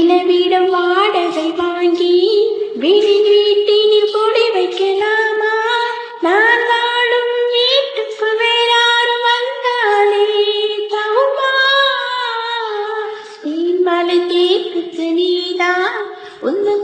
நிலவிடம் வாடகை வாங்கி வீட்டினில் கொடி வைக்கலாமா? நான் வாழும் வீட்டுக்கு வேறாரும் வந்தாலே தவுமா? மலை தேக்கு நீதான் உன்னை